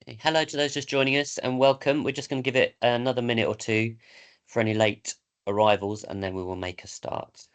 Hello to those just joining us and welcome. We're just going to give it another minute or two for any late arrivals and then we will make a start.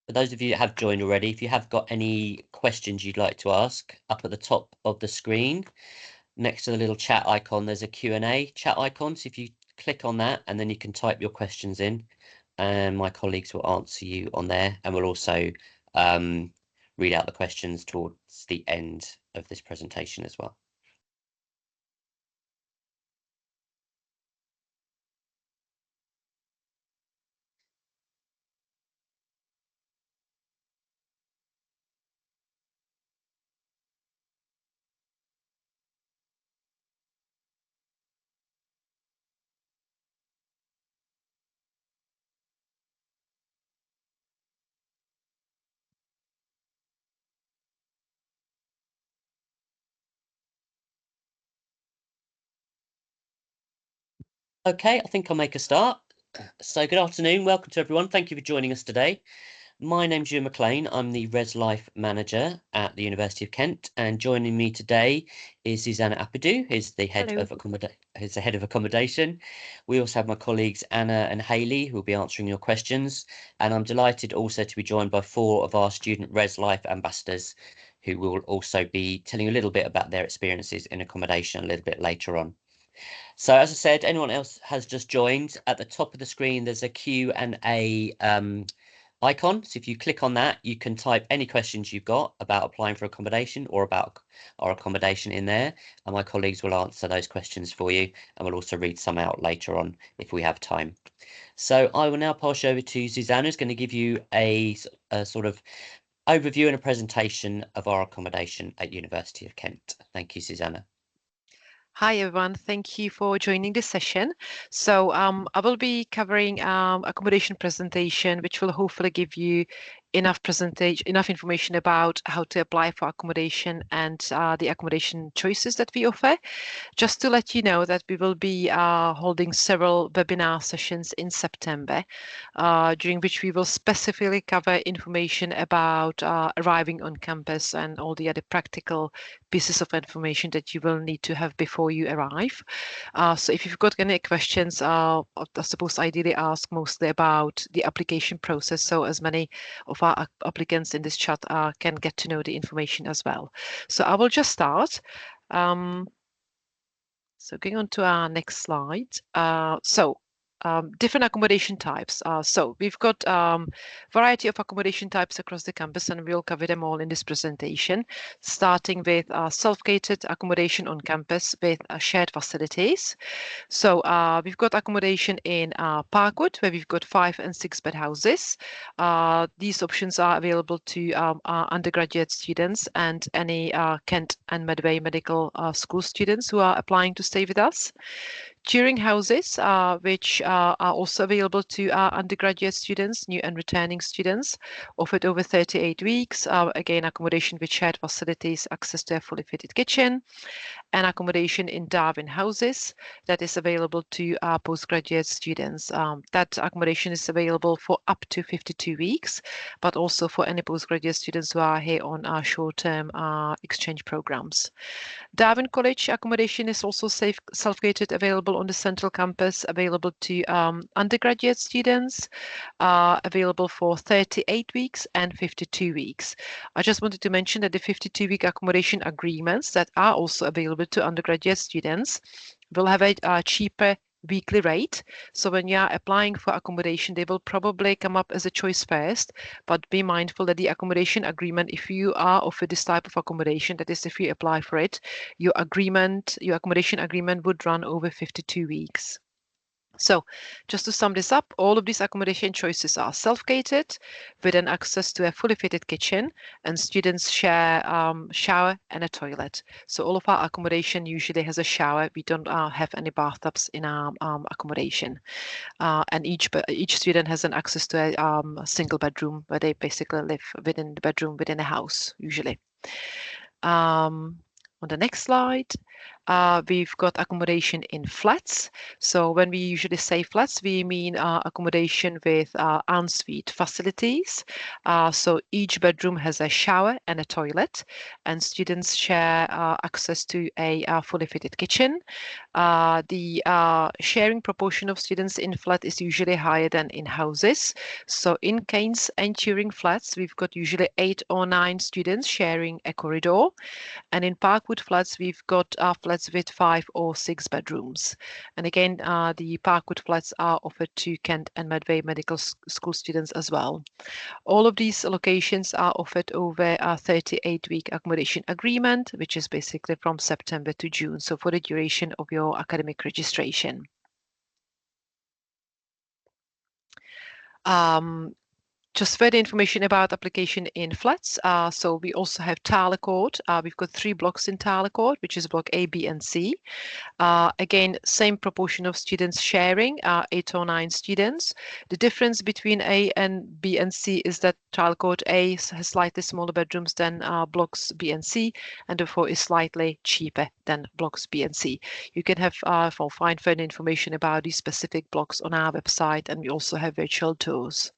For those of you that have joined already, if you have got any questions you'd like to ask, up at the top of the screen, next to the little chat icon, there's a Q&A chat icon. So if you click on that and then you can type your questions in and my colleagues will answer you on there and we'll also read out the questions towards the end of this presentation as well. Okay, I think I'll make a start. So good afternoon, welcome to everyone. Thank you for joining us today. My name's Ewan McLean. I'm the Res Life Manager at the University of Kent, and joining me today is Susanna Apidou, who's the head Hello. of accommodation. We also have my colleagues Anna and Hayley, who will be answering your questions, and I'm delighted also to be joined by 4 of our student Res Life ambassadors, who will also be telling you a little bit about their experiences in accommodation a little bit later on. So as I said, anyone else has just joined, at the top of the screen, there's a Q&A icon. So if you click on that, you can type any questions you've got about applying for accommodation or about our accommodation in there. And my colleagues will answer those questions for you. And we'll also read some out later on if we have time. So I will now pass you over to Susanna, who's going to give you a sort of overview and a presentation of our accommodation at University of Kent. Thank you, Susanna. Hi, everyone. Thank you for joining this session. So I will be covering accommodation presentation, which will hopefully give you enough information about how to apply for accommodation and the accommodation choices that we offer. Just to let you know that we will be holding several webinar sessions in September, during which we will specifically cover information about arriving on campus and all the other practical pieces of information that you will need to have before you arrive. So if you've got any questions, I suppose ideally ask mostly about the application process, so as many of our applicants in this chat can get to know the information as well. So I will just start. So going on to our next slide. Different accommodation types. So we've got variety of accommodation types across the campus, and we'll cover them all in this presentation, starting with self-catered accommodation on campus with shared facilities. So we've got accommodation in Parkwood, where we've got 5 and 6 bed houses. These options are available to our undergraduate students and any Kent and Medway medical school students who are applying to stay with us. Touring houses, which are also available to our undergraduate students, new and returning students, offered over 38 weeks. Again, accommodation with shared facilities, access to a fully fitted kitchen, and accommodation in Darwin houses that is available to our postgraduate students. That accommodation is available for up to 52 weeks, but also for any postgraduate students who are here on our short-term exchange programs. Darwin College accommodation is also self-gated, available on the central campus, available to undergraduate students, available for 38 weeks and 52 weeks. I just wanted to mention that the 52-week accommodation agreements that are also available to undergraduate students will have a cheaper weekly rate. So when you are applying for accommodation, they will probably come up as a choice first, but be mindful that the accommodation agreement, if you are offered this type of accommodation, that is if you apply for it, your accommodation agreement would run over 52 weeks. So just to sum this up, all of these accommodation choices are self-catered with an access to a fully fitted kitchen, and students share shower and a toilet. So all of our accommodation usually has a shower. We don't have any bathtubs in our accommodation. And each student has an access to a single bedroom where they basically live within the bedroom within a house, usually. On the next slide, we've got accommodation in flats. So when we usually say flats, we mean accommodation with ensuite facilities. So each bedroom has a shower and a toilet, and students share access to a fully fitted kitchen. The sharing proportion of students in flat is usually higher than in houses. So in Keynes and Turing flats, we've got usually 8 or 9 students sharing a corridor. And in Parkwood flats, we've got flats with 5 or 6 bedrooms. And again, the Parkwood flats are offered to Kent and Medway medical school students as well. All of these locations are offered over a 38-week accommodation agreement, which is basically from September to June, so for the duration of your academic registration. Just further information about application in flats. So we also have Tyler Court. We've got 3 blocks in Tyler Court, which is block A, B, and C. Again, same proportion of students sharing, 8 or 9 students. The difference between A and B and C is that Tyler Court A has slightly smaller bedrooms than blocks B and C, and therefore is slightly cheaper than blocks B and C. You can find further information about these specific blocks on our website, and we also have virtual tours.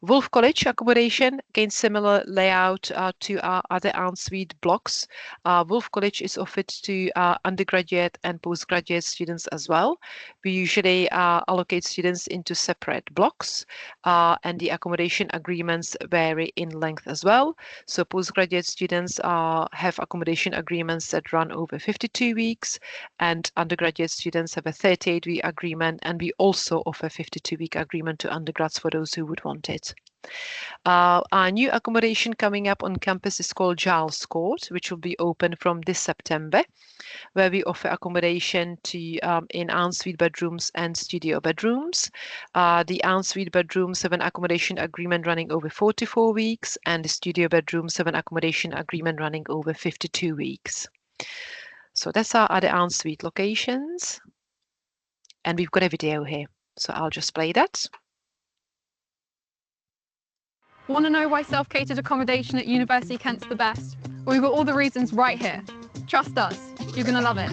Wolf College accommodation, again, similar layout to our other ensuite blocks. Wolf College is offered to undergraduate and postgraduate students as well. We usually allocate students into separate blocks, and the accommodation agreements vary in length as well. So postgraduate students have accommodation agreements that run over 52 weeks, and undergraduate students have a 38-week agreement, and we also offer 52-week agreement to undergrads for those who would want it. Our new accommodation coming up on campus is called Giles Court, which will be open from this September, where we offer accommodation to in ensuite bedrooms and studio bedrooms. The ensuite bedrooms have an accommodation agreement running over 44 weeks, and the studio bedrooms have an accommodation agreement running over 52 weeks. So that's our other ensuite locations. And we've got a video here, so I'll just play that. Want to know why self-catered accommodation at University Kent's the best? Well, we've got all the reasons right here. Trust us, you're going to love it.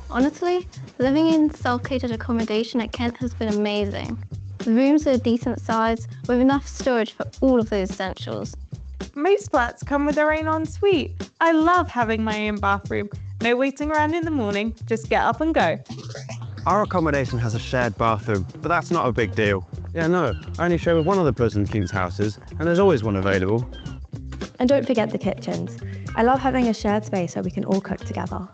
Honestly, living in self-catered accommodation at Kent has been amazing. The rooms are a decent size with enough storage for all of those essentials. Most flats come with their own ensuite. I love having my own bathroom. No waiting around in the morning, just get up and go. Our accommodation has a shared bathroom, but that's not a big deal. Yeah, no, I only share with one of the Prison King's houses, and there's always one available. And don't forget the kitchens. I love having a shared space so we can all cook together.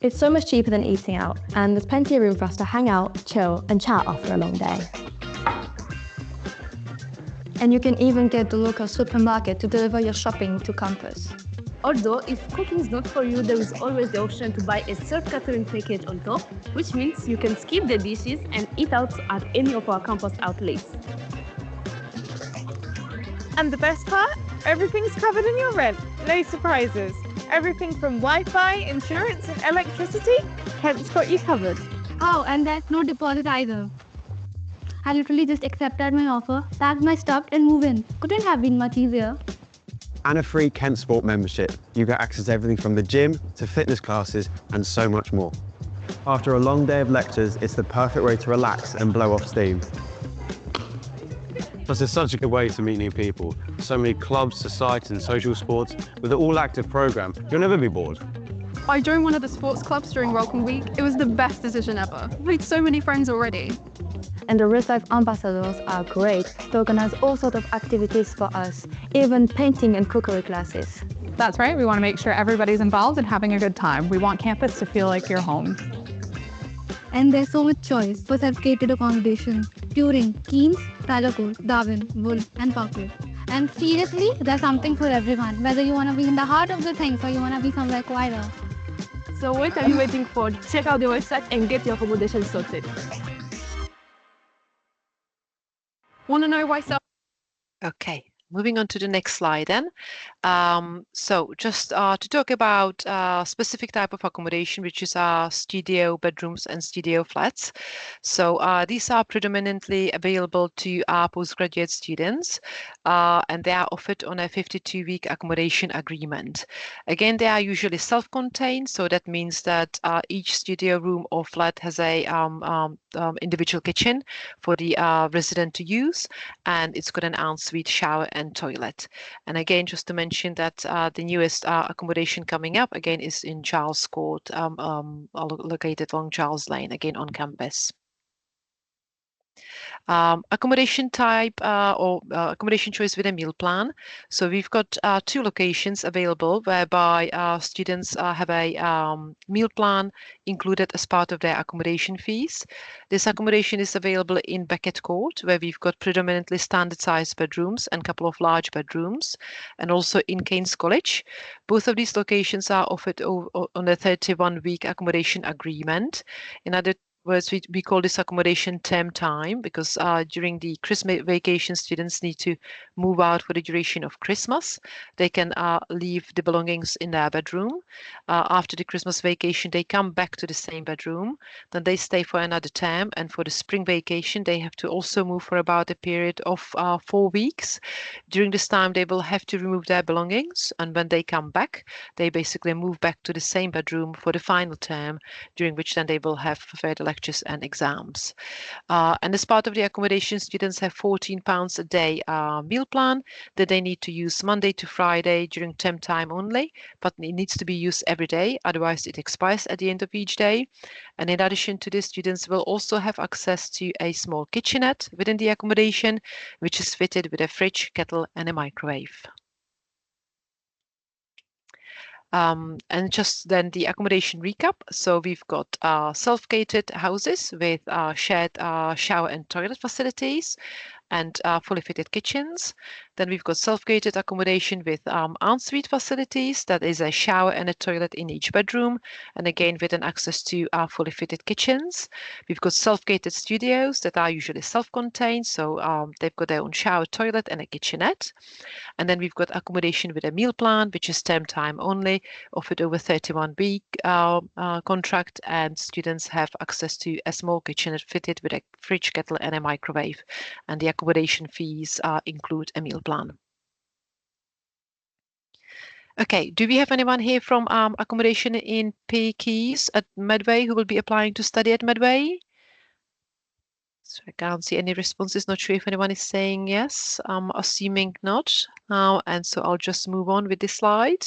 It's so much cheaper than eating out, and there's plenty of room for us to hang out, chill, and chat after a long day. And you can even get the local supermarket to deliver your shopping to campus. Although, if cooking is not for you, there is always the option to buy a self-catering package on top, which means you can skip the dishes and eat out at any of our campus outlets. And the best part? Everything's covered in your rent. No surprises. Everything from Wi-Fi, insurance, and electricity, Kent's got you covered. Oh, and there's no deposit either. I literally just accepted my offer, packed my stuff, and moved in. Couldn't have been much easier. And a free Kent Sport membership. You get access to everything from the gym to fitness classes and so much more. After a long day of lectures, it's the perfect way to relax and blow off steam. Plus, it's such a good way to meet new people. So many clubs, societies and social sports with an all-active programme. You'll never be bored. I joined one of the sports clubs during Welcome Week. It was the best decision ever. I've made so many friends already. And the ResLife ambassadors are great. They organize all sorts of activities for us, even painting and cookery classes. That's right. We want to make sure everybody's involved and having a good time. We want campus to feel like your home. And there's so much choice for self-catered accommodation. Turing, Keynes, Tyler-Court, Darwin, Wool, and Parkwood. And seriously, there's something for everyone. Whether you want to be in the heart of the things or you want to be somewhere quieter. So what are you waiting for? Check out the website and get your accommodation sorted. Want to know why self? Okay, moving on to the next slide then. So just to talk about a specific type of accommodation, which is studio bedrooms and studio flats. So these are predominantly available to our postgraduate students, and they are offered on a 52-week accommodation agreement. Again, they are usually self-contained, so that means that each studio room or flat has a individual kitchen for the resident to use, and it's got an ensuite shower and toilet. And again, just to mention that the newest accommodation coming up again is in Charles Court, located along Charles Lane, again on campus. Accommodation type or accommodation choice with a meal plan. So we've got 2 locations available whereby students have a meal plan included as part of their accommodation fees. This accommodation is available in Beckett Court, where we've got predominantly standard sized bedrooms and a couple of large bedrooms, and also in Keynes College. Both of these locations are offered on a 31-week accommodation agreement. In other words, we call this accommodation term time because during the Christmas vacation, students need to move out for the duration of Christmas. They can leave the belongings in their bedroom. After the Christmas vacation, they come back to the same bedroom. Then they stay for another term. And for the spring vacation, they have to also move for about a period of 4 weeks. During this time, they will have to remove their belongings. And when they come back, they basically move back to the same bedroom for the final term, during which then they will have further lectures and exams. And as part of the accommodation, students have £14 a day meal plan that they need to use Monday to Friday during term time only, but it needs to be used every day, otherwise it expires at the end of each day. And in addition to this, students will also have access to a small kitchenette within the accommodation, which is fitted with a fridge, kettle and a microwave. And just then the accommodation recap. So we've got self-catered houses with shared shower and toilet facilities and fully fitted kitchens. Then we've got self-catered accommodation with ensuite facilities. That is a shower and a toilet in each bedroom, and again with an access to fully fitted kitchens. We've got self-catered studios that are usually self-contained, so they've got their own shower, toilet and a kitchenette. And then we've got accommodation with a meal plan, which is term time only, offered over 31-week contract, and students have access to a small kitchenette fitted with a fridge, kettle and a microwave. And the accommodation fees include a meal plan. Okay, do we have anyone here from accommodation in Keys at Medway who will be applying to study at Medway? So I can't see any responses. Not sure if anyone is saying yes. I'm assuming not. And so I'll just move on with this slide.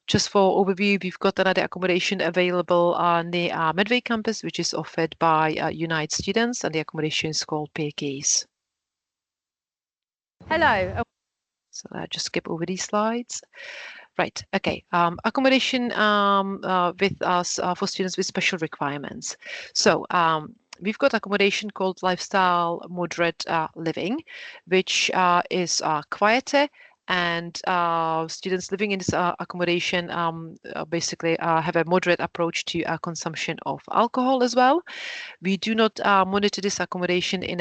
Just for overview, we've got another accommodation available near Medway campus, which is offered by Unite students, and the accommodation is called Keys. Hello. So I'll just skip over these slides. Right, okay. Accommodation with us for students with special requirements. So we've got accommodation called Lifestyle Moderate Living, which is quieter, and students living in this accommodation basically have a moderate approach to consumption of alcohol as well. We do not monitor this accommodation in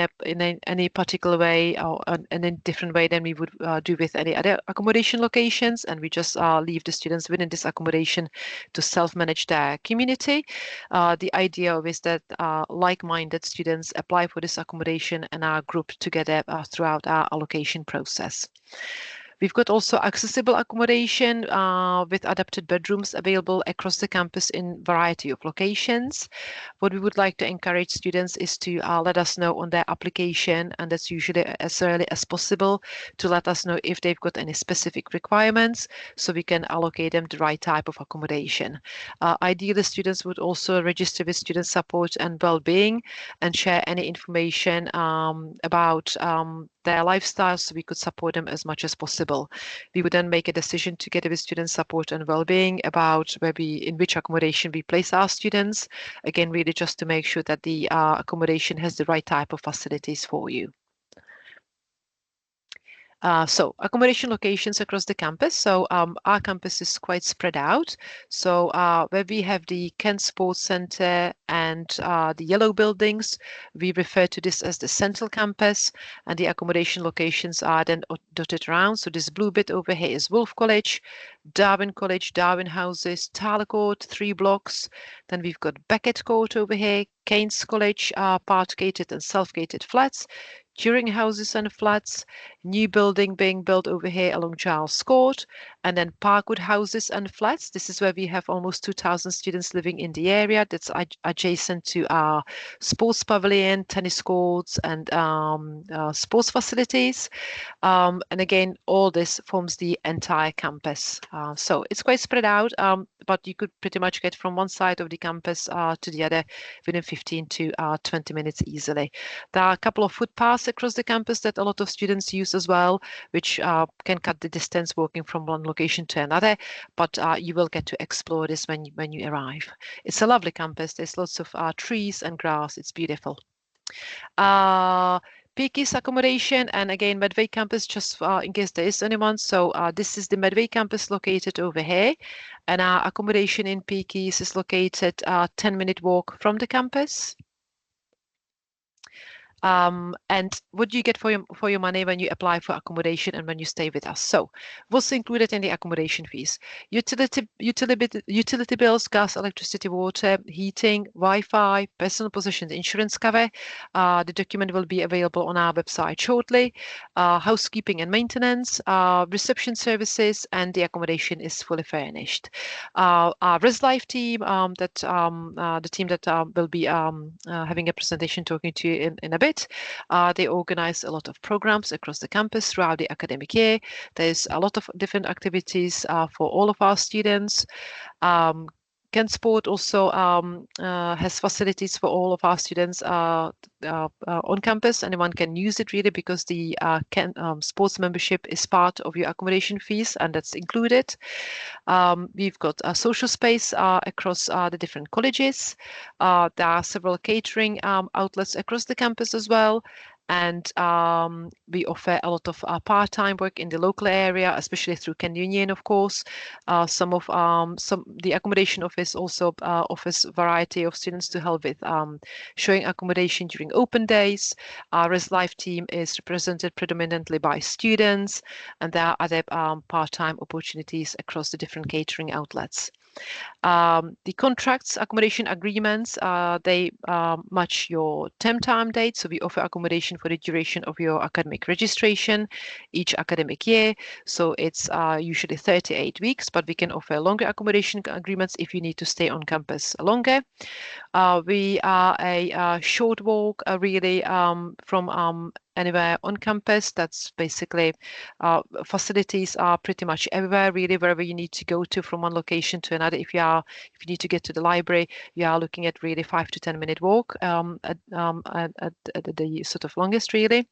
any particular way or in a different way than we would do with any other accommodation locations, and we just leave the students within this accommodation to self-manage their community. The idea is that like-minded students apply for this accommodation and are grouped together throughout our allocation process. We've got also accessible accommodation with adapted bedrooms available across the campus in variety of locations. What we would like to encourage students is to let us know on their application, and that's usually as early as possible, to let us know if they've got any specific requirements so we can allocate them the right type of accommodation. Ideally, students would also register with student support and well-being and share any information about their lifestyle so we could support them as much as possible. We would then make a decision together with student support and well-being about in which accommodation we place our students. Again, really just to make sure that the accommodation has the right type of facilities for you. So accommodation locations across the campus. So our campus is quite spread out. So where we have the Kent Sports Centre and the yellow buildings, we refer to this as the central campus, and the accommodation locations are then dotted around. So this blue bit over here is Wolf College, Darwin College, Darwin Houses, Tyler Court, 3 blocks. Then we've got Beckett Court over here, Keynes College, part-gated and self-gated flats, Turing houses and flats, new building being built over here along Giles Court, and then Parkwood houses and flats. This is where we have almost 2,000 students living in the area. That's adjacent to our sports pavilion, tennis courts, and sports facilities. And again, all this forms the entire campus. So it's quite spread out, but you could pretty much get from one side of the campus to the other within 15 to 20 minutes easily. There are a couple of footpaths across the campus that a lot of students use as well, which can cut the distance walking from one location to another, but you will get to explore this when you arrive. It's a lovely campus. There's lots of trees and grass. It's beautiful. Peaky's accommodation, and again Medway campus, just in case there is anyone. So this is the Medway campus located over here, and our accommodation in Peaky's is located 10-minute walk from the campus. And what do you get for your money when you apply for accommodation and when you stay with us? So what's included in the accommodation fees? Utility bills, gas, electricity, water, heating, Wi-Fi, personal possessions, insurance cover. The document will be available on our website shortly. Housekeeping and maintenance, reception services, and the accommodation is fully furnished. Our Res Life team, the team that will be having a presentation talking to you in a bit. They organize a lot of programs across the campus throughout the academic year. There's a lot of different activities for all of our students. Kent Sport also has facilities for all of our students on campus. Anyone can use it really because the Kent sports membership is part of your accommodation fees, and that's included. We've got a social space across the different colleges. There are several catering outlets across the campus as well. And we offer a lot of part-time work in the local area, especially through Kent Union, of course. The accommodation office also offers a variety of students to help with showing accommodation during open days. Our Res Life team is represented predominantly by students, and there are other part-time opportunities across the different catering outlets. The contracts, accommodation agreements, they match your term time date. So we offer accommodation for the duration of your academic registration each academic year. So it's usually 38 weeks, but we can offer longer accommodation agreements if you need to stay on campus longer. We are a short walk really from anywhere on campus. That's basically facilities are pretty much everywhere, really, wherever you need to go to from one location to another. If you need to get to the library, you are looking at really 5 to 10 minute walk at the sort of longest, really.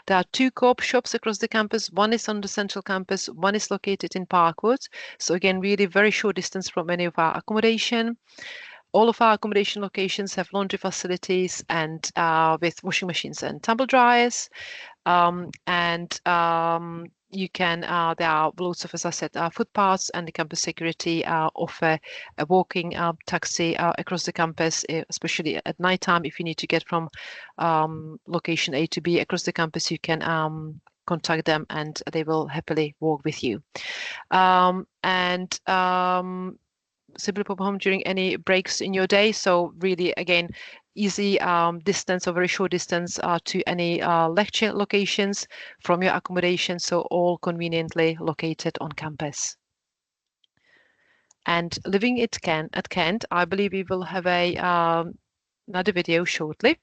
There are 2 co-op shops across the campus. One is on the central campus, one is located in Parkwood. So again, really very short distance from any of our accommodation. All of our accommodation locations have laundry facilities and with washing machines and tumble dryers. You can, there are loads of, as I said, footpaths, and the campus security offer a walking taxi across the campus, especially at night time. If you need to get from location A to B across the campus, you can contact them and they will happily walk with you. Simply pop home during any breaks in your day. So really, again, easy distance or very short distance to any lecture locations from your accommodation, so all conveniently located on campus. And living at Kent, I believe we will have a another video shortly.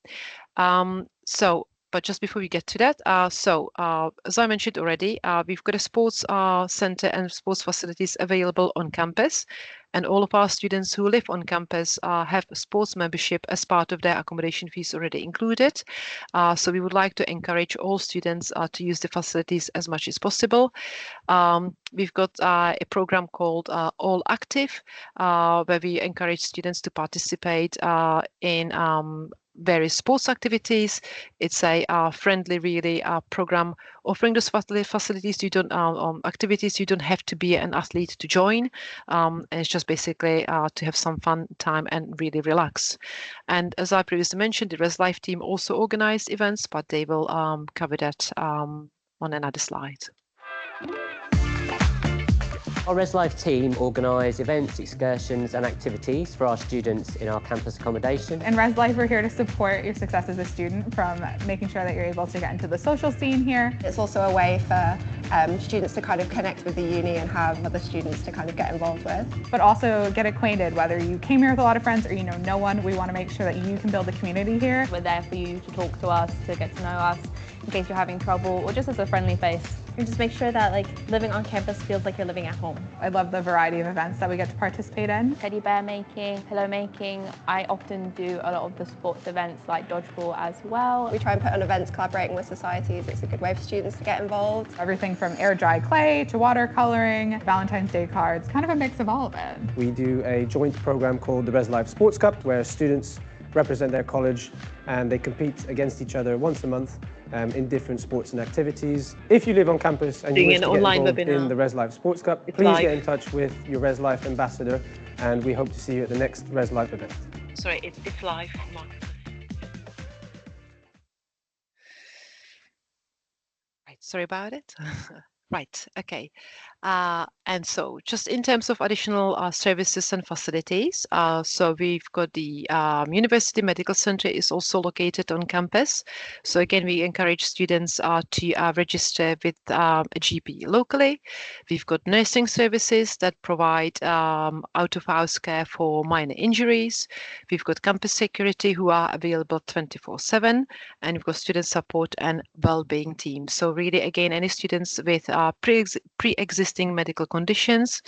But just before we get to that, as I mentioned already, we've got a sports center and sports facilities available on campus, and all of our students who live on campus have a sports membership as part of their accommodation fees already included. So we would like to encourage all students to use the facilities as much as possible. We've got a program called All Active, where we encourage students to participate in various sports activities. It's a friendly, really program offering those facilities. You don't activities. You don't have to be an athlete to join, and it's just basically to have some fun time and really relax. And as I previously mentioned, the Res Life team also organized events, but they will cover that on another slide. Our Res Life team organise events, excursions and activities for our students in our campus accommodation. In Res Life, we're here to support your success as a student, from making sure that you're able to get into the social scene here. It's also a way for students to kind of connect with the uni and have other students to kind of get involved with. But also get acquainted, whether you came here with a lot of friends or you know no one. We want to make sure that you can build a community here. We're there for you to talk to us, to get to know us, in case you're having trouble, or just as a friendly face. And just make sure that living on campus feels like you're living at home. I love the variety of events that we get to participate in. Teddy bear making, pillow making. I often do a lot of the sports events like dodgeball as well. We try and put on events collaborating with societies. It's a good way for students to get involved. Everything from air dry clay to watercoloring, Valentine's Day cards, kind of a mix of all of it. We do a joint program called the Res Life Sports Cup, where students represent their college and they compete against each other once a month in different sports and activities. If you live on campus and you wish to get involved in the Res Life Sports Cup, please get in touch with your Res Life ambassador, and we hope to see you at the next Res Life event. Sorry, it's live. Right, sorry about it. Right, okay. And so just in terms of additional services and facilities, so we've got the University Medical Center is also located on campus. So again, we encourage students to register with a GP locally. We've got nursing services that provide out-of-house care for minor injuries. We've got campus security who are available 24/7, and we've got student support and well-being teams. So really, again, any students with pre-existing medical conditions,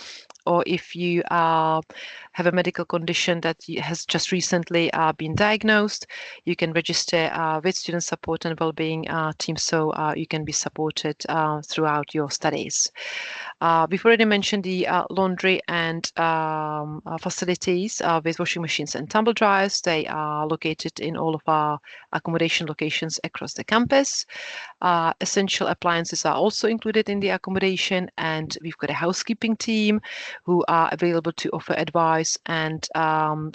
or if you have a medical condition that has just recently been diagnosed, you can register with student support and well-being team, so you can be supported throughout your studies. We've already mentioned the laundry and facilities with washing machines and tumble dryers. They are located in all of our accommodation locations across the campus. Essential appliances are also included in the accommodation, and we've got a housekeeping team who are available to offer advice and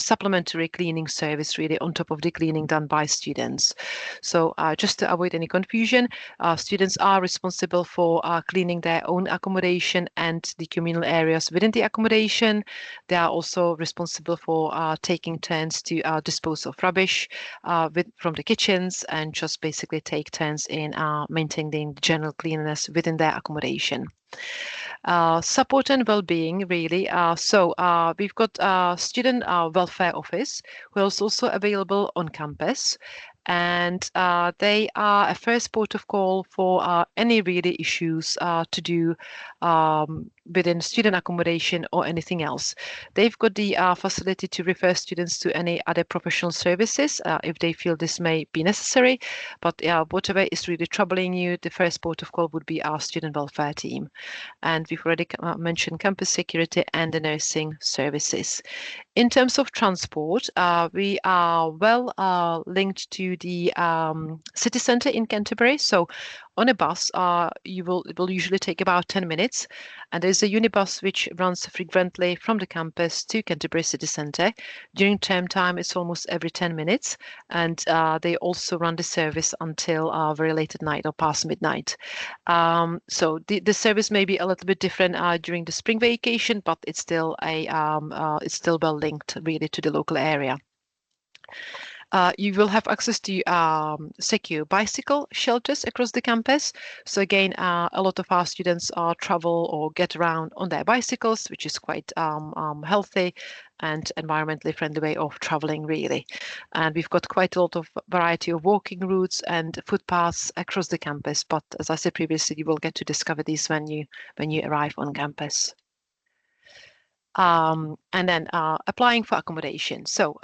supplementary cleaning service, really on top of the cleaning done by students. So just to avoid any confusion, students are responsible for cleaning their own accommodation and the communal areas within the accommodation. They are also responsible for taking turns to dispose of rubbish from the kitchens, and just basically take turns in maintaining the general cleanliness within their accommodation. Support and well-being, really. So we've got student welfare office, who is also available on campus, and they are a first port of call for any really issues to do within student accommodation or anything else. They've got the facility to refer students to any other professional services if they feel this may be necessary, but whatever is really troubling you, the first port of call would be our student welfare team. And we've already mentioned campus security and the nursing services. In terms of transport, we are well linked to the city centre in Canterbury. So on a bus, it will usually take about 10 minutes. And there's a unibus which runs frequently from the campus to Canterbury City Centre. During term time, it's almost every 10 minutes. And they also run the service until very late at night or past midnight. So the service may be a little bit different during the spring vacation, but it's still well linked really to the local area. You will have access to secure bicycle shelters across the campus. So again, a lot of our students travel or get around on their bicycles, which is quite healthy and environmentally friendly way of traveling, really. And we've got quite a lot of variety of walking routes and footpaths across the campus. But as I said previously, you will get to discover these when you arrive on campus. And then applying for accommodation. So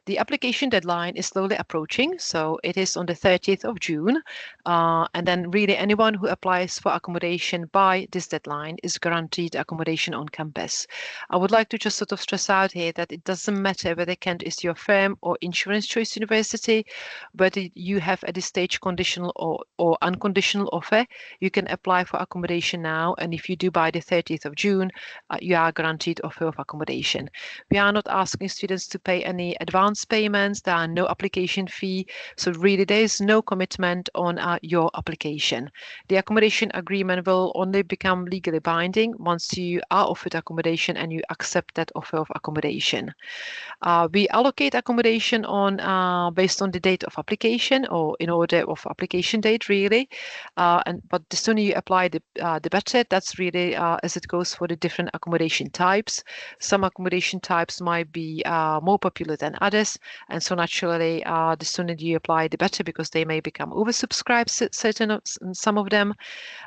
the application deadline is slowly approaching. So it is on the 30th of June. And then really anyone who applies for accommodation by this deadline is guaranteed accommodation on campus. I would like to just sort of stress out here that it doesn't matter whether Kent is your firm or insurance choice university, whether you have at this stage conditional or unconditional offer, you can apply for accommodation now. And if you do by the 30th of June, you are guaranteed offer of accommodation. We are not asking students to pay any advance payments. There are no application fee. So really there is no commitment on your application. The accommodation agreement will only become legally binding once you are offered accommodation and you accept that offer of accommodation. We allocate accommodation on based on the date of application or in order of application date, really. But the sooner you apply, the better. That's really as it goes for the different accommodation types. Some accommodation types might be more popular than others, and so naturally, the sooner you apply, the better, because they may become oversubscribed. Some of them.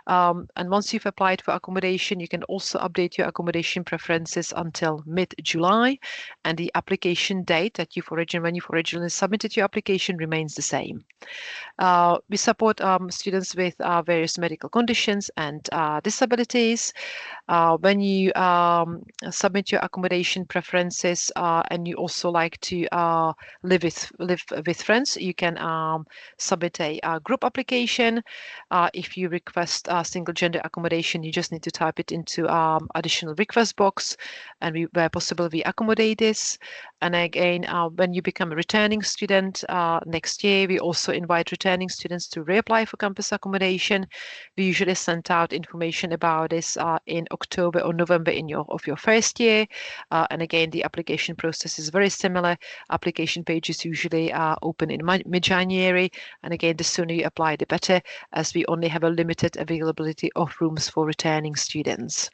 And once you've applied for accommodation, you can also update your accommodation preferences until mid-July, and the application date that when you've originally submitted your application remains the same. We support students with various medical conditions and disabilities. When you submit your accommodation preferences and you also like to live with friends, you can submit a group application. If you request single gender accommodation, you just need to type it into additional request box, and where possible we accommodate this. And again, when you become a returning student next year, we also invite returning students to reapply for campus accommodation. We usually send out information about this in October or November of your first year. And again, the application process is very similar. Application pages usually open in mid-January. And again, the sooner you apply, the better, as we only have a limited availability of rooms for returning students.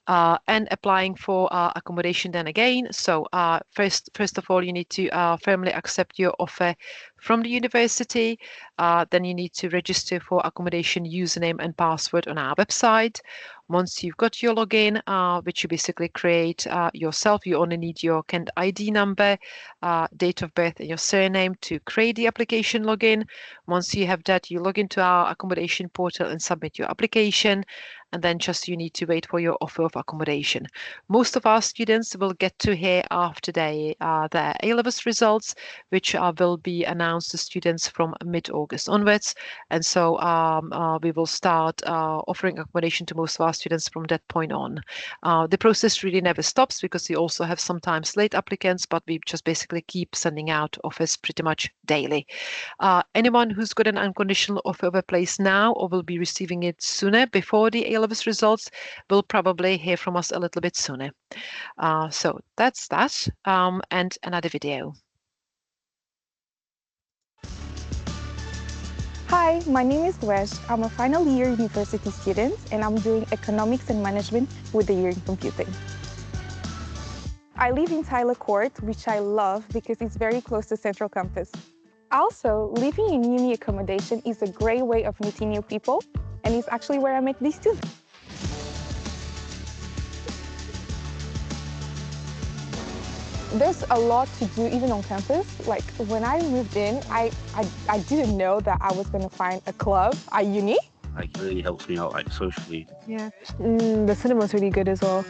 And applying for accommodation then again. So first of all, you need to firmly accept your offer from the university. Then you need to register for accommodation username and password on our website. Once you've got your login, which you basically create yourself, you only need your Kent ID number, date of birth, and your surname to create the application login. Once you have that, you log into our accommodation portal and submit your application. And then just you need to wait for your offer of accommodation. Most of our students will get to hear after their A-levels results, which will be announced to students from mid-August onwards. And so we will start offering accommodation to most of our students from that point on. The process really never stops, because we also have sometimes late applicants, but we just basically keep sending out offers pretty much daily. Anyone who's got an unconditional offer of a place now or will be receiving it sooner before the A-levels results will probably hear from us a little bit sooner. So that's that, and another video. Hi, my name is Wesh. I'm a final year university student and I'm doing economics and management with a year in computing. I live in Tyler Court, which I love because it's very close to Central Campus. Also, living in uni accommodation is a great way of meeting new people, and it's actually where I met these two. There's a lot to do even on campus. Like when I moved in, I didn't know that I was going to find a club at uni. Like it really helps me out, like socially. Yeah, the cinema's really good as well.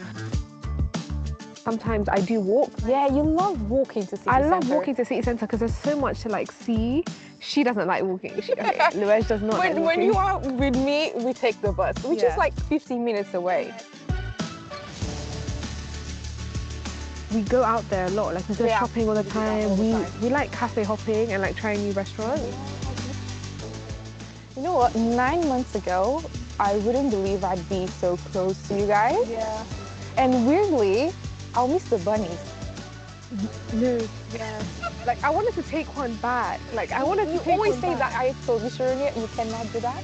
Sometimes I do walk. Yeah, you love walking to city I centre. love walking to city centre because there's so much to like see. She doesn't like walking. Louise does not like walking. When you are with me, we take the bus, which is like 15 minutes away. We go out there a lot, like we go shopping all the time. We like cafe hopping and like trying new restaurants. You know what, 9 months ago, I wouldn't believe I'd be so close to you guys. Yeah. And weirdly, I'll miss the bunnies. No, yeah. Like, I wanted to take one back. Like, I wanted to You take always one say back. that I told you, Sharonia, you cannot do that.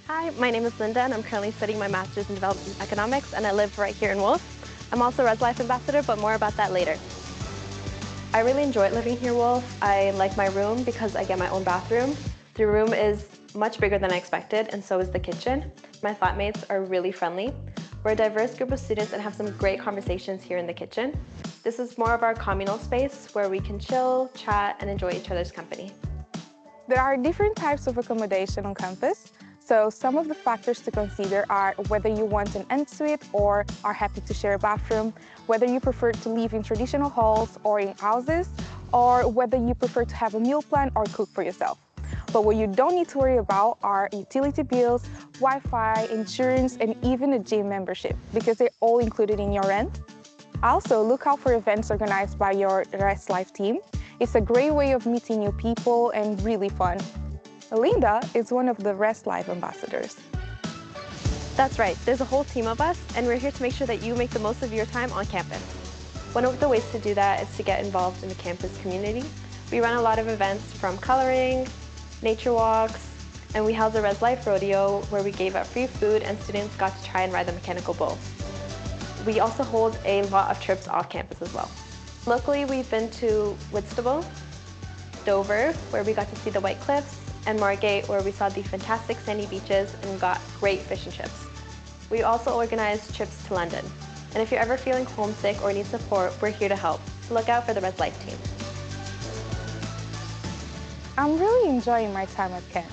Hi, my name is Linda and I'm currently studying my Master's in Development Economics and I live right here in Wolf. I'm also a Res Life Ambassador, but more about that later. I really enjoy living here, Wolf. I like my room because I get my own bathroom. The room is much bigger than I expected and so is the kitchen. My flatmates are really friendly. We're a diverse group of students and have some great conversations here in the kitchen. This is more of our communal space where we can chill, chat, and enjoy each other's company. There are different types of accommodation on campus. So some of the factors to consider are whether you want an ensuite or are happy to share a bathroom, whether you prefer to live in traditional halls or in houses, or whether you prefer to have a meal plan or cook for yourself. But what you don't need to worry about are utility bills, Wi-Fi, insurance, and even a gym membership, because they're all included in your rent. Also, look out for events organized by your Res Life team. It's a great way of meeting new people and really fun. Linda is one of the Res Life ambassadors. That's right, there's a whole team of us and we're here to make sure that you make the most of your time on campus. One of the ways to do that is to get involved in the campus community. We run a lot of events from coloring, nature walks, and we held a Res Life rodeo where we gave out free food and students got to try and ride the mechanical bulls. We also hold a lot of trips off campus as well. Locally, we've been to Whitstable, Dover, where we got to see the White Cliffs, and Margate, where we saw the fantastic sandy beaches and got great fish and chips. We also organized trips to London. And if you're ever feeling homesick or need support, we're here to help. So look out for the Res Life team. I'm really enjoying my time at Kent.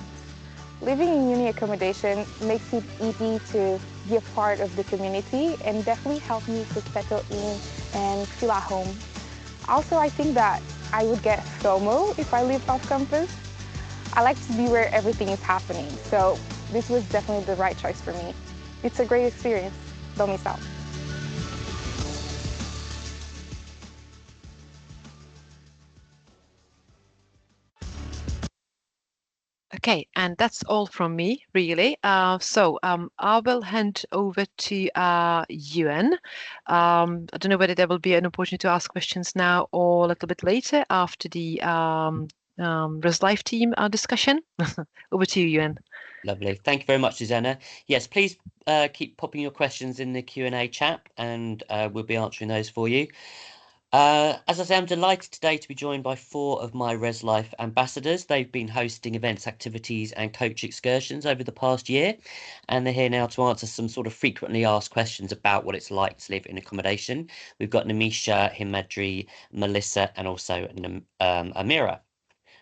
Living in uni accommodation makes it easy to be a part of the community and definitely helped me to settle in and feel at home. Also, I think that I would get FOMO if I lived off campus. I like to be where everything is happening, so this was definitely the right choice for me. It's a great experience. Don't miss out. Okay, and that's all from me, really. I will hand over to Ewan. I don't know whether there will be an opportunity to ask questions now or a little bit later after the Res Life team discussion. Over to you, Ewan. Lovely. Thank you very much, Susanna. Yes, please keep popping your questions in the Q&A chat and we'll be answering those for you. As I say, I'm delighted today to be joined by 4 of my Res Life ambassadors. They've been hosting events, activities and coach excursions over the past year, and they're here now to answer some sort of frequently asked questions about what it's like to live in accommodation. We've got Nimisha, Himadri, Melissa and also Amira.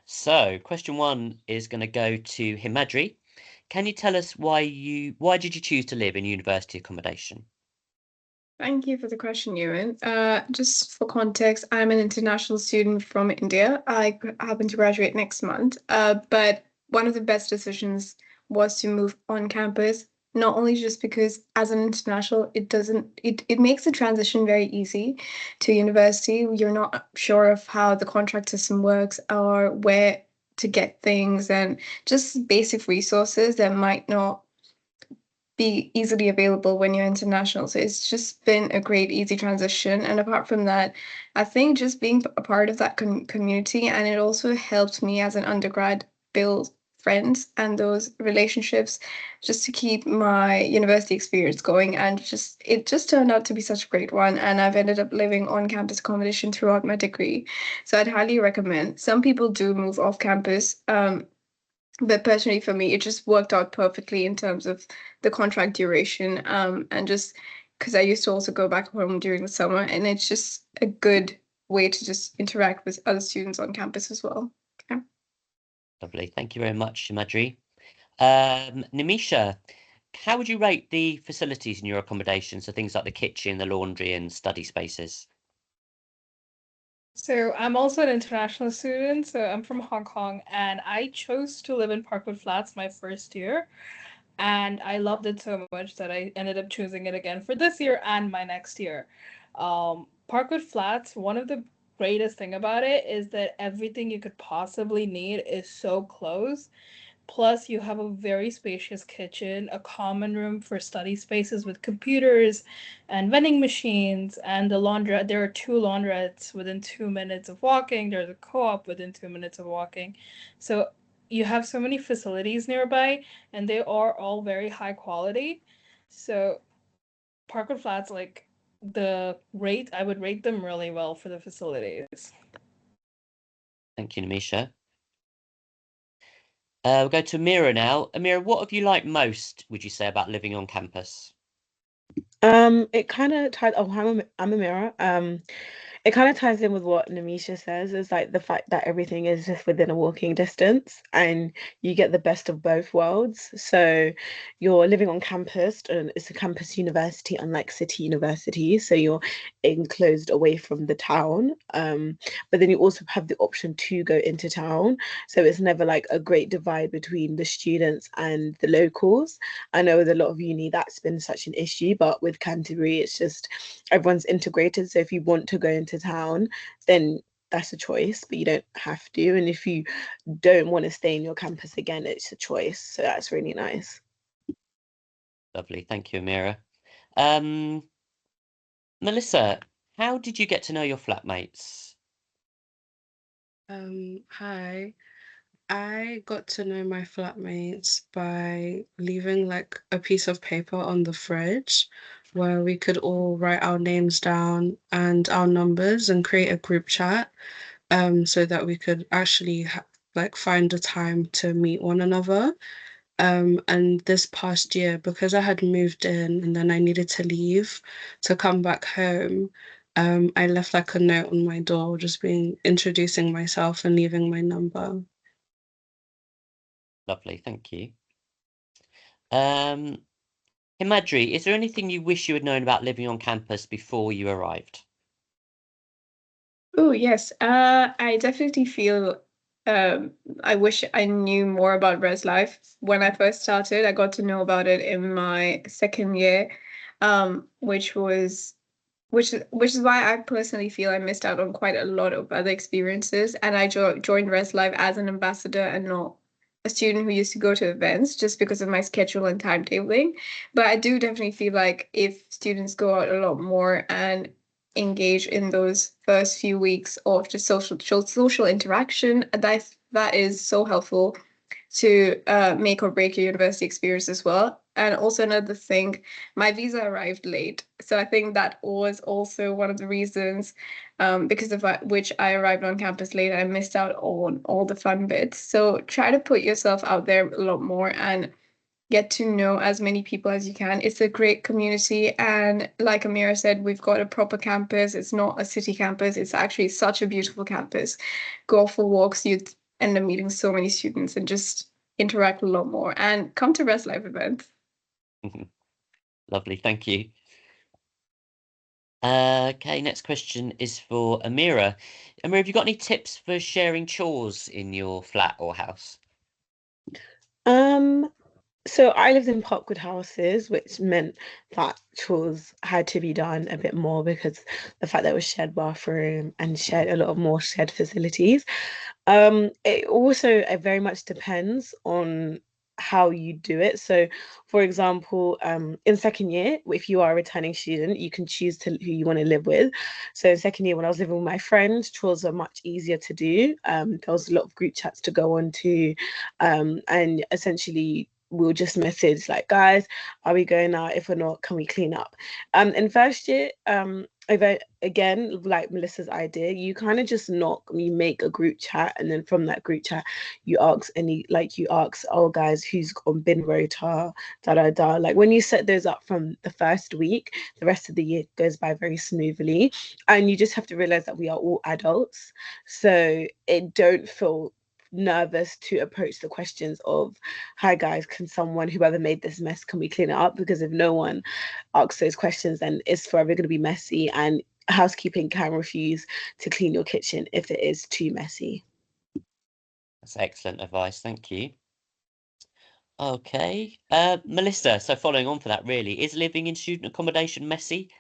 So question 1 is going to go to Himadri. Can you tell us why did you choose to live in university accommodation? Thank you for the question, Ewan. Just for context, I'm an international student from India. I happen to graduate next month. But one of the best decisions was to move on campus, not only just because as an international, it makes the transition very easy to university. You're not sure of how the contract system works or where to get things and just basic resources that might not be easily available when you're international. So it's just been a great, easy transition. And apart from that, I think just being a part of that community, and it also helped me as an undergrad build friends and those relationships just to keep my university experience going. And it just turned out to be such a great one. And I've ended up living on campus accommodation throughout my degree. So I'd highly recommend. Some people do move off campus. But personally for me, it just worked out perfectly in terms of the contract duration, and just because I used to also go back home during the summer, and it's just a good way to just interact with other students on campus as well. Okay. Lovely. Thank you very much, Himadri. Nimisha, how would you rate the facilities in your accommodation? So things like the kitchen, the laundry and study spaces. So I'm also an international student, so I'm from Hong Kong, and I chose to live in Parkwood Flats my first year, and I loved it so much that I ended up choosing it again for this year and my next year. Parkwood Flats, one of the greatest thing about it is that everything you could possibly need is so close. Plus, you have a very spacious kitchen, a common room for study spaces with computers and vending machines, and the laundrette. There are 2 laundrettes within 2 minutes of walking. There's a co-op within 2 minutes of walking. So you have so many facilities nearby, and they are all very high quality. So Parkwood Flats, like I would rate them really well for the facilities. Thank you, Namisha. We'll go to Amira now. Amira, what have you liked most, would you say, about living on campus? It kind of ties. Oh, I'm Amira. It kind of ties in with what Namisha says, is like the fact that everything is just within a walking distance and you get the best of both worlds. So you're living on campus, and it's a campus university, unlike city university. So you're enclosed away from the town. But then you also have the option to go into town. So it's never like a great divide between the students and the locals. I know with a lot of uni that's been such an issue, but with Canterbury, it's just everyone's integrated. So if you want to go into town, then that's a choice, but you don't have to. And if you don't want to stay in your campus again, it's a choice. So that's really nice. Lovely. Thank you, Amira. Melissa, how did you get to know your flatmates? Hi. I got to know my flatmates by leaving like a piece of paper on the fridge where we could all write our names down and our numbers and create a group chat so that we could actually like find a time to meet one another. And this past year, because I had moved in and then I needed to leave to come back home, I left like a note on my door, just being introducing myself and leaving my number. Lovely, thank you. Himadri, is there anything you wish you had known about living on campus before you arrived? Oh, yes. I definitely feel I wish I knew more about res life. When I first started, I got to know about it in my second year, which is why I personally feel I missed out on quite a lot of other experiences. And I joined res life as an ambassador and not a student who used to go to events just because of my schedule and timetabling. But I do definitely feel like if students go out a lot more and engage in those first few weeks of just social interaction, that is so helpful to make or break your university experience as well. And also another thing, my visa arrived late, so I think that was also one of the reasons, because of which I arrived on campus late. I missed out on all the fun bits. So try to put yourself out there a lot more and get to know as many people as you can. It's a great community, and like Amira said, we've got a proper campus. It's not a city campus. It's actually such a beautiful campus. Go for walks, you'd end up meeting so many students and just interact a lot more. And come to Res Life events. Lovely, thank you. Okay, next question is for Amira. Amira, have you got any tips for sharing chores in your flat or house? So I lived in Parkwood houses, which meant that chores had to be done a bit more because the fact that it was shared bathroom and shared a lot of more shared facilities. It also very much depends on how you do it. So, for example, in second year, if you are a returning student, you can choose who you want to live with. So in second year, when I was living with my friends, chores are much easier to do. There was a lot of group chats to go on to, and essentially we'll just message like, guys, are we going out? If we're not, can we clean up? In first year, again, like Melissa's idea, you kind of just you make a group chat, and then from that group chat, you ask, oh guys, who's on bin rota, da da da. Like when you set those up from the first week, the rest of the year goes by very smoothly, and you just have to realize that we are all adults, so it don't feel nervous to approach the questions of, hi guys, can someone, whoever made this mess, can we clean it up? Because if no one asks those questions, then it's forever going to be messy, and housekeeping can refuse to clean your kitchen if it is too messy. That's excellent advice, thank you. Okay, Melissa, so following on for that, really, is living in student accommodation messy?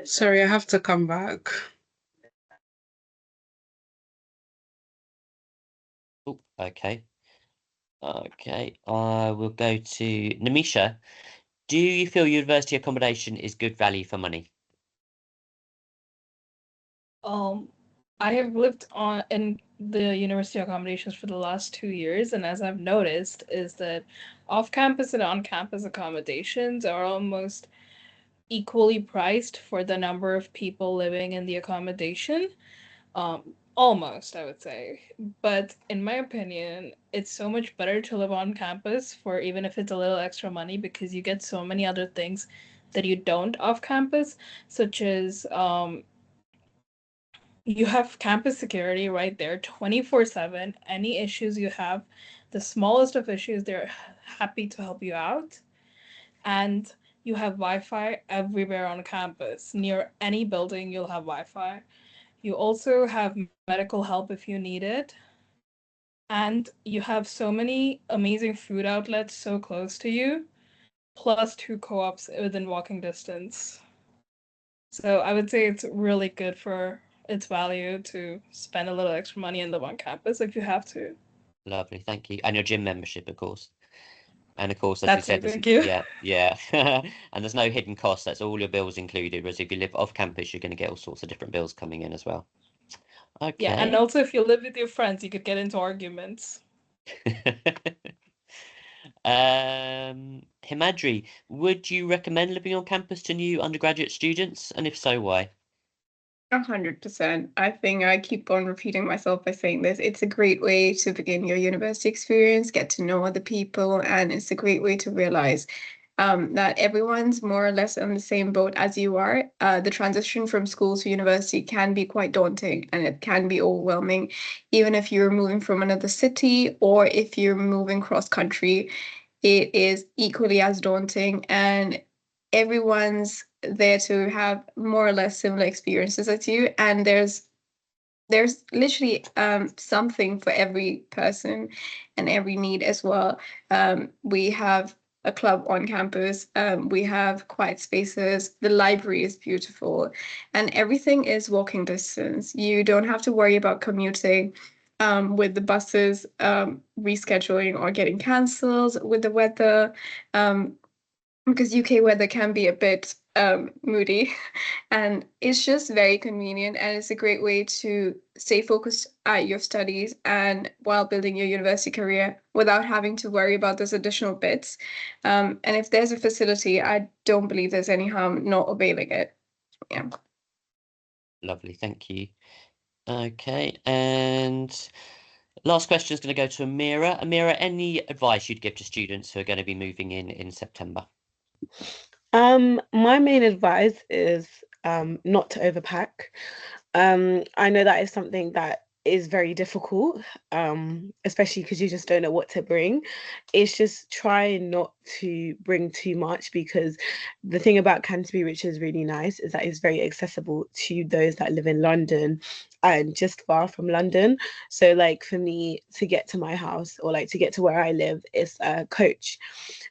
Sorry, I have to come back. Oh, okay. Okay, I will go to Namisha. Do you feel university accommodation is good value for money? I have lived in the university accommodations for the last 2 years, and as I've noticed is that off-campus and on-campus accommodations are almost equally priced for the number of people living in the accommodation. Almost, I would say. But in my opinion, it's so much better to live on campus for even if it's a little extra money because you get so many other things that you don't off campus, such as you have campus security right there 24/7. Any issues you have, the smallest of issues, they're happy to help you out. And you have Wi-Fi everywhere on campus. Near any building, you'll have Wi-Fi. You also have medical help if you need it. And you have so many amazing food outlets so close to you, plus 2 co-ops within walking distance. So I would say it's really good for its value to spend a little extra money and live on campus if you have to. Lovely, thank you. And your gym membership, of course. And of course, as we That's said, it, thank you. yeah. And there's no hidden costs. That's all your bills included. Whereas if you live off campus, you're going to get all sorts of different bills coming in as well. Okay. Yeah, and also if you live with your friends, you could get into arguments. Himadri, would you recommend living on campus to new undergraduate students? And if so, why? 100%. I think I keep on repeating myself by saying this. It's a great way to begin your university experience, get to know other people, and it's a great way to realize that everyone's more or less on the same boat as you are. The transition from school to university can be quite daunting and it can be overwhelming, even if you're moving from another city or if you're moving cross country. It is equally as daunting, and everyone's there to have more or less similar experiences as you, and there's literally something for every person and every need as well. We have a club on campus, we have quiet spaces, the library is beautiful, and everything is walking distance. You don't have to worry about commuting with the buses rescheduling or getting cancelled with the weather, because UK weather can be a bit moody, and it's just very convenient, and it's a great way to stay focused at your studies and while building your university career without having to worry about those additional bits. And if there's a facility, I don't believe there's any harm not availing it. Yeah. Lovely, thank you. Okay, and last question is going to go to Amira. Amira, any advice you'd give to students who are going to be moving in September? My main advice is not to overpack. I know that is something that is very difficult, especially because you just don't know what to bring. It's just try not to bring too much, because the thing about Canterbury, which is really nice, is that it's very accessible to those that live in London and just far from London. So like for me to get to my house or like to get to where I live, it's a coach.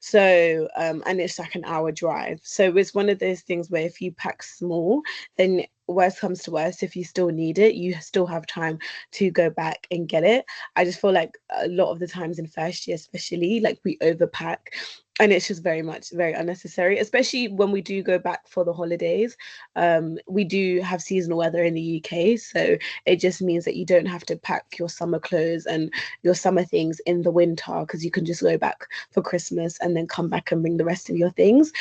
So and it's like an hour drive. So it's one of those things where if you pack small, then worst comes to worst, if you still need it, you still have time to go back and get it. I just feel like a lot of the times in first year especially, like we overpack, and it's just very unnecessary, especially when we do go back for the holidays. We do have seasonal weather in the UK, so it just means that you don't have to pack your summer clothes and your summer things in the winter, because you can just go back for Christmas and then come back and bring the rest of your things.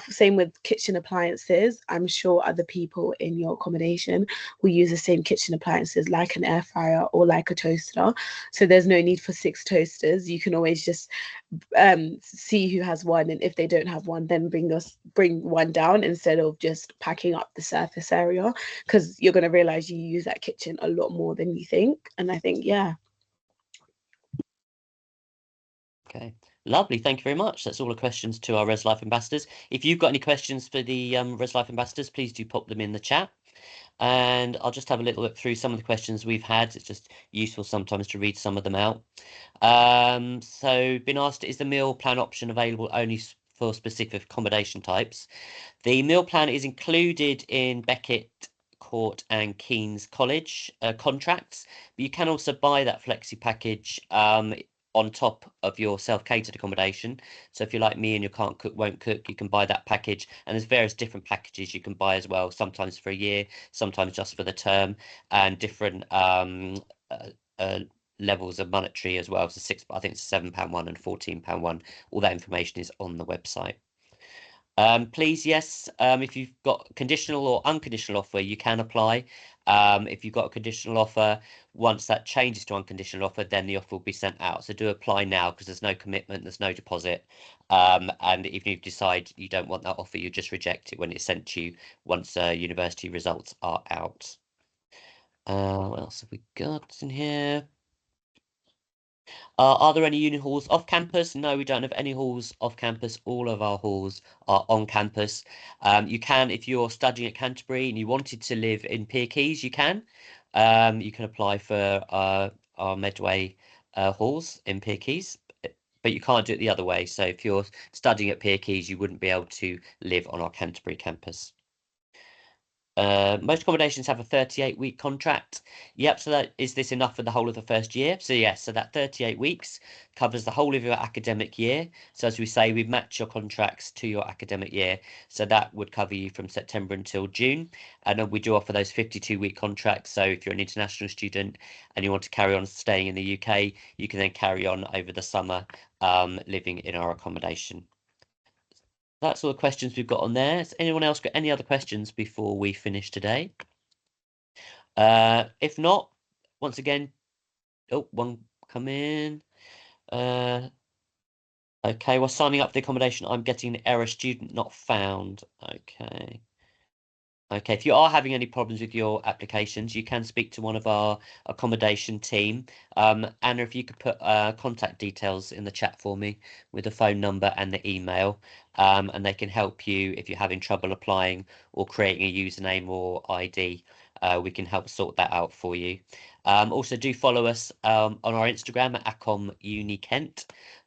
Same with kitchen appliances. I'm sure other people in your accommodation will use the same kitchen appliances, like an air fryer or like a toaster. So there's no need for 6 toasters. You can always just see who has one, and if they don't have one, then bring one down instead of just packing up the surface area, because you're going to realize you use that kitchen a lot more than you think. And I think, yeah. Okay, lovely. Thank you very much. That's all the questions to our Res Life ambassadors. If you've got any questions for the Res Life ambassadors, please do pop them in the chat. And I'll just have a little look through some of the questions we've had. It's just useful sometimes to read some of them out. So been asked, is the meal plan option available only for specific accommodation types? The meal plan is included in Beckett Court and King's College contracts, but you can also buy that flexi package on top of your self-catered accommodation. So if you're like me and you can't cook, won't cook, you can buy that package. And there's various different packages you can buy as well, sometimes for a year, sometimes just for the term, and different levels of monetary as well. So I think it's £7 one and £14 one. All that information is on the website. Please, yes, if you've got conditional or unconditional offer, you can apply. If you've got a conditional offer, once that changes to unconditional offer, then the offer will be sent out. So do apply now, because there's no commitment, there's no deposit. And even if you decide you don't want that offer, you just reject it when it's sent to you once university results are out. What else have we got in here? Are there any uni halls off campus? No, we don't have any halls off campus. All of our halls are on campus. You can, if you're studying at Canterbury and you wanted to live in Pier Keys, you can. You can apply for our Medway halls in Pier Keys, but you can't do it the other way. So if you're studying at Pier Keys, you wouldn't be able to live on our Canterbury campus. Most accommodations have a 38-week contract. Yep, so is this enough for the whole of the first year? So yes, so that 38 weeks covers the whole of your academic year. So as we say, we match your contracts to your academic year. So that would cover you from September until June. And we do offer those 52-week contracts. So if you're an international student and you want to carry on staying in the UK, you can then carry on over the summer living in our accommodation. That's all the questions we've got on there. Has anyone else got any other questions before we finish today? If not, once again, one come in. Okay, while signing up for the accommodation, I'm getting an error, student not found. Okay. Okay, if you are having any problems with your applications, you can speak to one of our accommodation team. Anna, if you could put contact details in the chat for me with the phone number and the email, and they can help you if you're having trouble applying or creating a username or ID. We can help sort that out for you. Also, do follow us on our Instagram at AccomUniKent.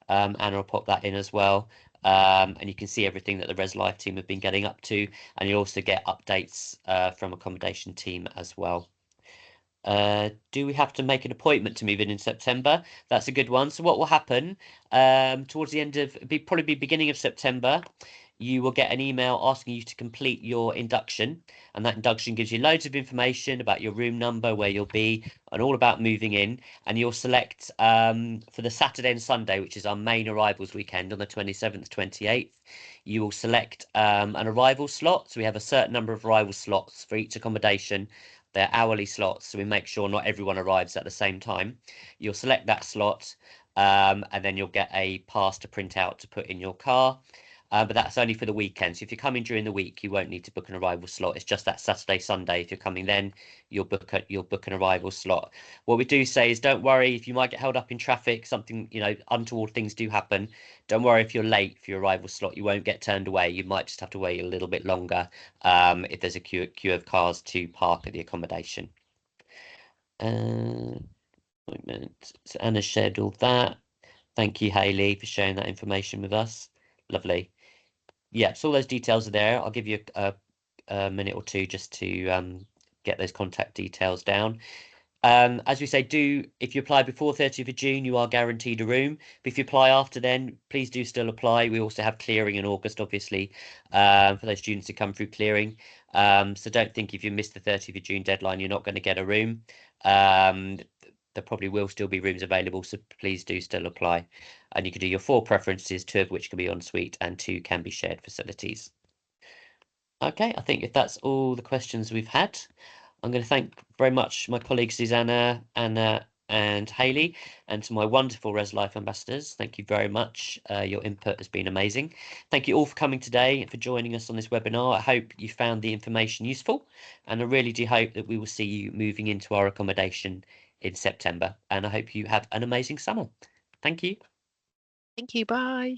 Anna will pop that in as well. And you can see everything that the Res Life team have been getting up to, and you'll also get updates from accommodation team as well. Do we have to make an appointment to move in September? That's a good one. So what will happen towards the end of, probably beginning of September, you will get an email asking you to complete your induction, and that induction gives you loads of information about your room number, where you'll be, and all about moving in. And you'll select for the Saturday and Sunday, which is our main arrivals weekend on the 27th, 28th, you will select an arrival slot. So we have a certain number of arrival slots for each accommodation. They're hourly slots, so we make sure not everyone arrives at the same time. You'll select that slot, and then you'll get a pass to print out to put in your car. But that's only for the weekend. So if you're coming during the week, you won't need to book an arrival slot. It's just that Saturday, Sunday. If you're coming then, you'll book an arrival slot. What we do say is, don't worry if you might get held up in traffic. Something, untoward things do happen. Don't worry if you're late for your arrival slot. You won't get turned away. You might just have to wait a little bit longer if there's a queue of cars to park at the accommodation. So Anna shared all that. Thank you, Hayley, for sharing that information with us. Lovely. Yeah, so all those details are there. I'll give you a minute or two just to get those contact details down. As we say, if you apply before 30th of June, you are guaranteed a room. But if you apply after then, please do still apply. We also have clearing in August, obviously, for those students who come through clearing. So don't think if you miss the 30th of June deadline, you're not going to get a room. There probably will still be rooms available, so please do still apply. And you can do your 4 preferences, 2 of which can be en suite and 2 can be shared facilities. Okay, I think if that's all the questions we've had, I'm going to thank very much my colleagues Susanna, Anna and Hayley, and to my wonderful Res Life ambassadors. Thank you very much. Your input has been amazing. Thank you all for coming today and for joining us on this webinar. I hope you found the information useful, and I really do hope that we will see you moving into our accommodation in September. And I hope you have an amazing summer. Thank you. Thank you. Bye.